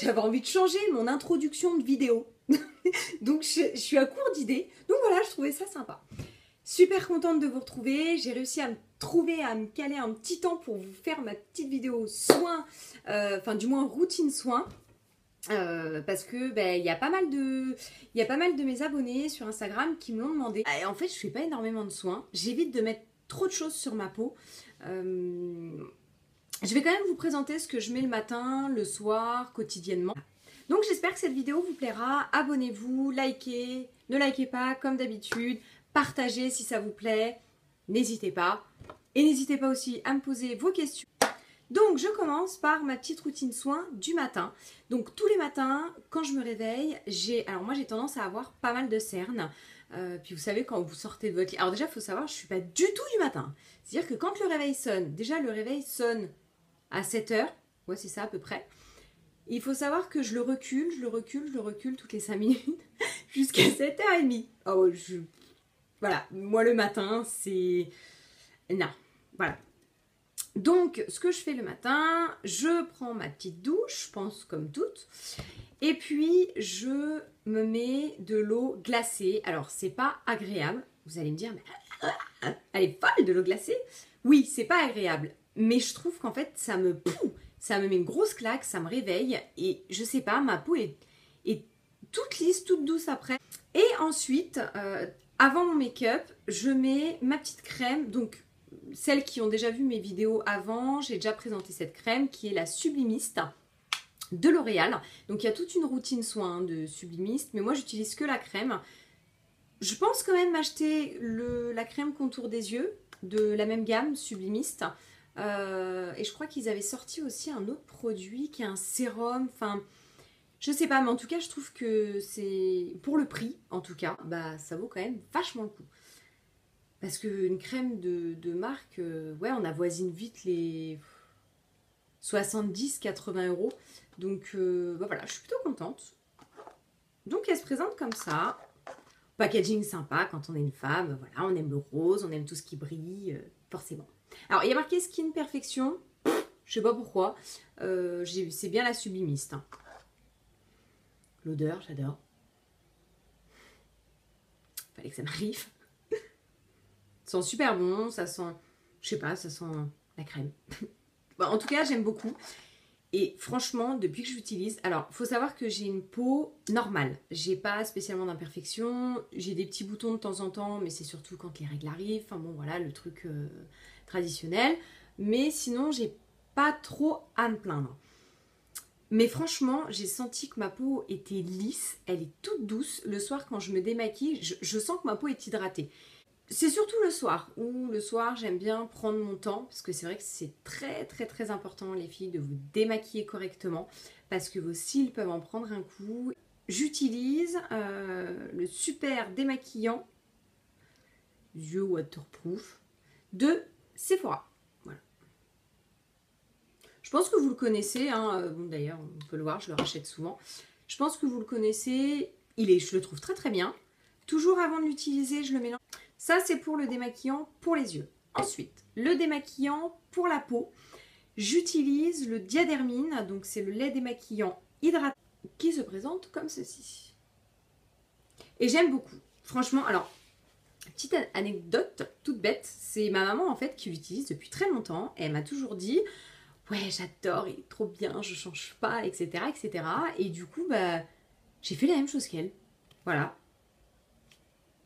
j'avais envie de changer mon introduction de vidéo. Donc je suis à court d'idées. Donc voilà, je trouvais ça sympa. Super contente de vous retrouver. J'ai réussi à me caler un petit temps pour vous faire ma petite vidéo soins, enfin du moins routine soins. Parce que il y a pas mal de mes abonnés sur Instagram qui me l'ont demandé. Et en fait, je fais pas énormément de soins. J'évite de mettre trop de choses sur ma peau. Je vais quand même vous présenter ce que je mets le matin, le soir, quotidiennement. Donc j'espère que cette vidéo vous plaira. Abonnez-vous, likez, ne likez pas comme d'habitude, partagez si ça vous plaît, n'hésitez pas. Et n'hésitez pas aussi à me poser vos questions. Donc je commence par ma petite routine soins du matin. Donc tous les matins, quand je me réveille, alors moi j'ai tendance à avoir pas mal de cernes. Puis vous savez, quand vous sortez de votre lit, alors déjà il faut savoir, je suis pas du tout du matin. C'est-à-dire que quand le réveil sonne, déjà le réveil sonne à 7 h, ouais c'est ça à peu près. Il faut savoir que je le recule toutes les 5 minutes jusqu'à 7h30. Oh, voilà, moi le matin, c'est... Non, voilà. Donc, ce que je fais le matin, je prends ma petite douche, je pense comme toutes, et puis je me mets de l'eau glacée. Alors, c'est pas agréable, vous allez me dire, mais elle est folle de l'eau glacée. Oui, c'est pas agréable, mais je trouve qu'en fait, ça me met une grosse claque, ça me réveille, et je sais pas, ma peau est toute lisse, toute douce après. Et ensuite, avant mon make-up, je mets ma petite crème, donc celles qui ont déjà vu mes vidéos avant, j'ai déjà présenté cette crème qui est la Sublimiste de L'Oréal. Donc il y a toute une routine soin de Sublimiste, mais moi j'utilise que la crème. Je pense quand même m'acheter la crème contour des yeux de la même gamme, Sublimiste. Et je crois qu'ils avaient sorti aussi un autre produit qui est un sérum, enfin je sais pas, mais en tout cas je trouve que c'est, pour le prix en tout cas, ça vaut quand même vachement le coup. Parce qu'une crème de marque, ouais, on avoisine vite les 70-80 €. Donc voilà, je suis plutôt contente. Donc elle se présente comme ça. Packaging sympa quand on est une femme. Voilà, on aime le rose, on aime tout ce qui brille, forcément. Alors il y a marqué Skin Perfection. Je sais pas pourquoi. C'est bien la Sublimiste. Hein. L'odeur, j'adore. Fallait que ça m'arrive. Ça sent super bon, ça sent, je sais pas, ça sent la crème. Bon, en tout cas, j'aime beaucoup. Et franchement, depuis que je l'utilise, alors, faut savoir que j'ai une peau normale. J'ai pas spécialement d'imperfections. J'ai des petits boutons de temps en temps, mais c'est surtout quand les règles arrivent. Enfin bon, voilà, le truc traditionnel. Mais sinon, j'ai pas trop à me plaindre. Mais franchement, j'ai senti que ma peau était lisse. Elle est toute douce. Le soir, quand je me démaquille, je sens que ma peau est hydratée. C'est surtout le soir, où le soir j'aime bien prendre mon temps, parce que c'est vrai que c'est très important les filles de vous démaquiller correctement, parce que vos cils peuvent en prendre un coup. J'utilise le super démaquillant yeux waterproof de Sephora. Voilà. Je pense que vous le connaissez, hein. Bon, d'ailleurs on peut le voir, je le rachète souvent. Je pense que vous le connaissez, je le trouve très bien. Toujours avant de l'utiliser, je le mélange. Ça, c'est pour le démaquillant pour les yeux. Ensuite, le démaquillant pour la peau. J'utilise le Diadermine, donc c'est le lait démaquillant hydratant qui se présente comme ceci. Et j'aime beaucoup. Franchement, alors, petite anecdote toute bête, c'est ma maman en fait qui l'utilise depuis très longtemps. Et elle m'a toujours dit, ouais, j'adore, il est trop bien, je change pas, etc. etc. Et du coup, j'ai fait la même chose qu'elle. Voilà.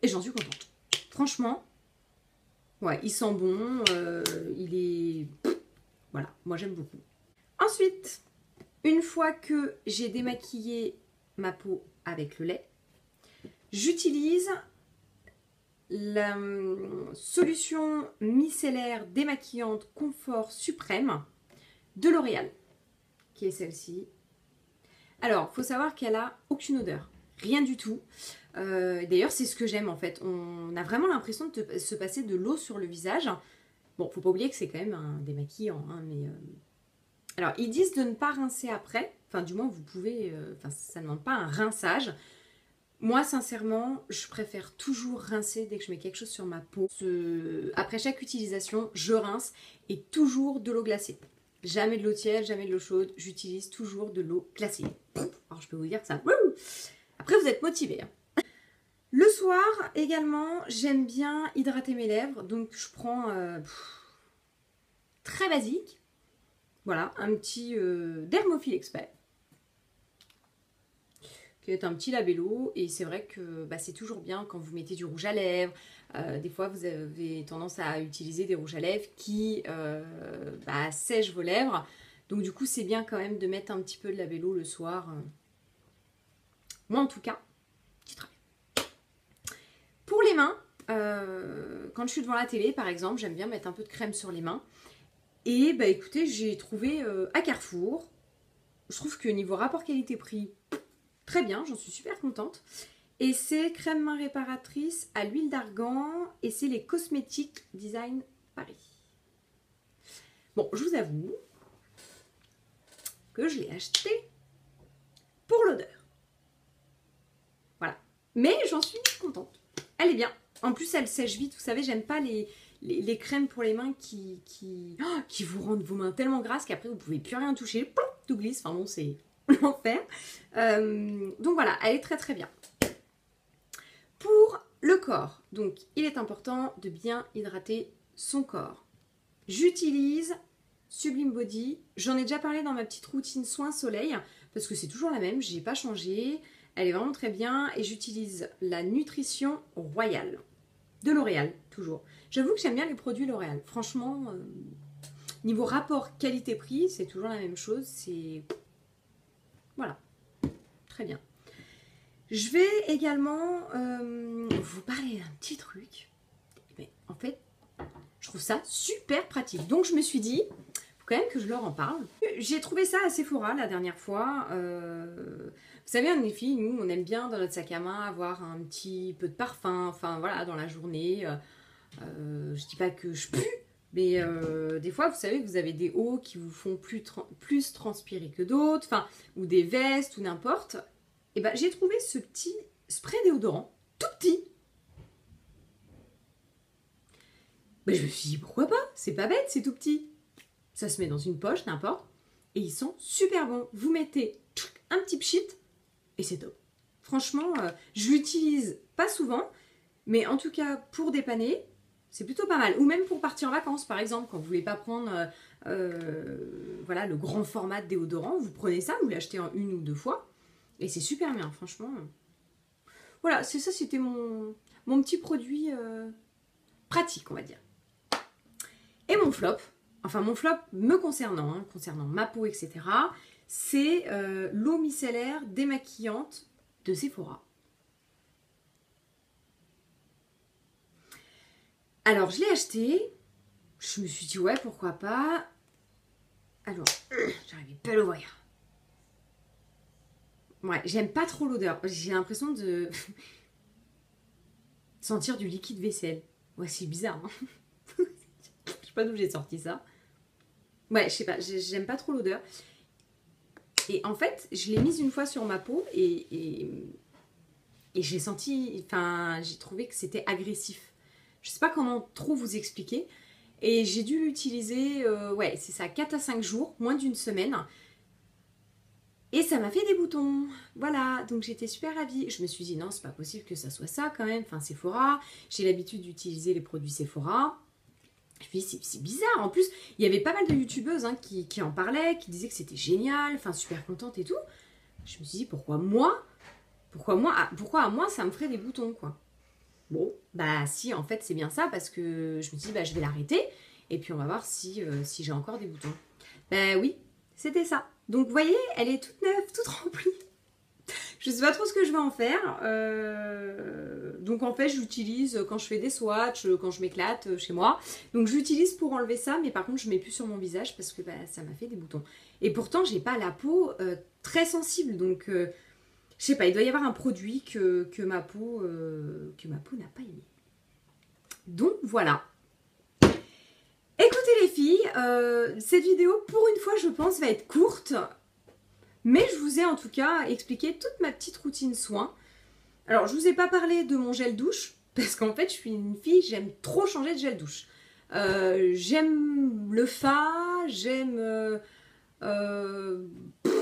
Et j'en suis contente. Franchement, ouais, il sent bon, il est... Voilà, moi j'aime beaucoup. Ensuite, une fois que j'ai démaquillé ma peau avec le lait, j'utilise la solution micellaire démaquillante Confort Suprême de L'Oréal, qui est celle-ci. Alors, il faut savoir qu'elle a aucune odeur, rien du tout. D'ailleurs, c'est ce que j'aime en fait. On a vraiment l'impression de se passer de l'eau sur le visage. Bon, faut pas oublier que c'est quand même un démaquillant, hein, mais... Alors, ils disent de ne pas rincer après. Enfin, du moins, vous pouvez... ça ne demande pas un rinçage. Moi, sincèrement, je préfère toujours rincer dès que je mets quelque chose sur ma peau. Après chaque utilisation, je rince et toujours de l'eau glacée. Jamais de l'eau tiède, jamais de l'eau chaude. J'utilise toujours de l'eau glacée. Alors je peux vous dire que ça... Après vous êtes motivés. Le soir également, j'aime bien hydrater mes lèvres. Donc je prends très basique. Voilà, un petit Dermophil Expert. Qui est un petit labello. Et c'est vrai que c'est toujours bien quand vous mettez du rouge à lèvres. Des fois, vous avez tendance à utiliser des rouges à lèvres qui sèchent vos lèvres. Donc du coup, c'est bien quand même de mettre un petit peu de labello le soir. Moi, en tout cas, petit travail. Pour les mains, quand je suis devant la télé, par exemple, j'aime bien mettre un peu de crème sur les mains. Et écoutez, j'ai trouvé à Carrefour, je trouve que niveau rapport qualité-prix, très bien, j'en suis super contente. Et c'est crème main réparatrice à l'huile d'argan et c'est les Cosmétiques Design Paris. Bon, je vous avoue que je l'ai acheté pour l'odeur. Voilà. Mais j'en suis contente. Elle est bien. En plus, elle sèche vite. Vous savez, j'aime pas les crèmes pour les mains qui vous rendent vos mains tellement grasses qu'après vous pouvez plus rien toucher. Plop, tout glisse. Enfin bon, c'est l'enfer. Donc voilà, elle est très très bien. Pour le corps, donc il est important de bien hydrater son corps. J'utilise Sublime Body. J'en ai déjà parlé dans ma petite routine soins soleil parce que c'est toujours la même, j'ai pas changé. Elle est vraiment très bien et j'utilise la Nutrition Royale de L'Oréal, toujours. J'avoue que j'aime bien les produits L'Oréal. Franchement, niveau rapport qualité-prix, c'est toujours la même chose. C'est... Voilà, très bien. Je vais également vous parler d'un petit truc. Mais en fait, je trouve ça super pratique. Donc je me suis dit, faut quand même que je leur en parle. J'ai trouvé ça à Sephora la dernière fois. Vous savez, les filles, nous, on aime bien dans notre sac à main avoir un petit peu de parfum. Enfin voilà, dans la journée. Je dis pas que je pue. Mais des fois, vous savez, vous avez des hauts qui vous font plus transpirer que d'autres. Enfin, ou des vestes ou n'importe. Et j'ai trouvé ce petit spray déodorant, tout petit. Je me suis dit, pourquoi pas? C'est pas bête, c'est tout petit. Ça se met dans une poche, n'importe. Et ils sont super bons. Vous mettez un petit pchit et c'est top. Franchement, je l'utilise pas souvent. Mais en tout cas, pour dépanner, c'est plutôt pas mal. Ou même pour partir en vacances, par exemple. Quand vous voulez pas prendre voilà, le grand format de déodorant, vous prenez ça, vous l'achetez en 1 ou 2 fois. Et c'est super bien, franchement. Voilà, c'est ça, c'était mon petit produit pratique, on va dire. Et mon flop me concernant, concernant ma peau, etc., c'est l'eau micellaire démaquillante de Sephora. Alors, je l'ai acheté. Je me suis dit, ouais, pourquoi pas. Alors, j'arrivais pas à l'ouvrir. Ouais, j'aime pas trop l'odeur. J'ai l'impression de sentir du liquide vaisselle. Ouais, c'est bizarre. Hein. Je sais pas d'où j'ai sorti ça. Ouais, je sais pas, j'aime pas trop l'odeur. Et en fait, je l'ai mise une fois sur ma peau et j'ai senti, enfin, j'ai trouvé que c'était agressif. Je sais pas comment trop vous expliquer. Et j'ai dû l'utiliser, ouais, c'est ça, 4 à 5 jours, moins d'une semaine. Et ça m'a fait des boutons, voilà, donc j'étais super ravie. Je me suis dit, non, c'est pas possible que ça soit ça quand même, enfin Sephora, j'ai l'habitude d'utiliser les produits Sephora. Je me suis dit, c'est bizarre, en plus, il y avait pas mal de youtubeuses qui en parlaient, qui disaient que c'était génial, enfin super contente et tout. Je me suis dit, pourquoi à moi ça me ferait des boutons, quoi. Bon, si, en fait c'est bien ça, parce que je me suis dit, je vais l'arrêter, et puis on va voir si j'ai encore des boutons. Oui, c'était ça. Donc vous voyez, elle est toute neuve, toute remplie. Je ne sais pas trop ce que je vais en faire. Donc en fait, j'utilise quand je fais des swatchs, quand je m'éclate chez moi. Donc j'utilise pour enlever ça, mais par contre, je ne mets plus sur mon visage parce que ça m'a fait des boutons. Et pourtant, j'ai pas la peau très sensible. Donc, je sais pas, il doit y avoir un produit que ma peau n'a pas aimé. Donc voilà. Écoutez les filles, cette vidéo, pour une fois, je pense, va être courte. Mais je vous ai en tout cas expliqué toute ma petite routine soins. Alors, je vous ai pas parlé de mon gel douche, parce qu'en fait, je suis une fille, j'aime trop changer de gel douche. J'aime le fard, j'aime...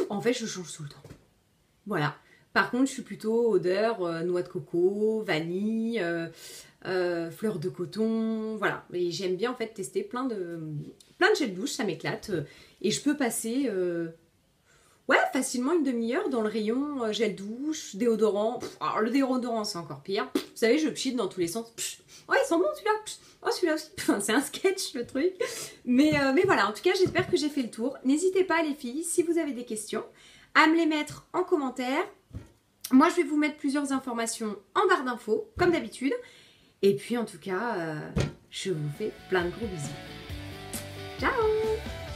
en fait, je change tout le temps. Voilà. Par contre, je suis plutôt odeur noix de coco, vanille, fleur de coton, voilà. Et j'aime bien en fait tester plein de gels douche, ça m'éclate. Et je peux passer ouais, facilement une demi-heure dans le rayon gel douche, déodorant. Alors le déodorant, c'est encore pire. Vous savez, je pchite dans tous les sens. Oh, il sent bon celui-là. Oh, celui-là aussi. C'est un sketch le truc. Mais voilà, en tout cas, j'espère que j'ai fait le tour. N'hésitez pas les filles, si vous avez des questions, à me les mettre en commentaire. Moi, je vais vous mettre plusieurs informations en barre d'infos, comme d'habitude. Et puis, en tout cas, je vous fais plein de gros bisous. Ciao!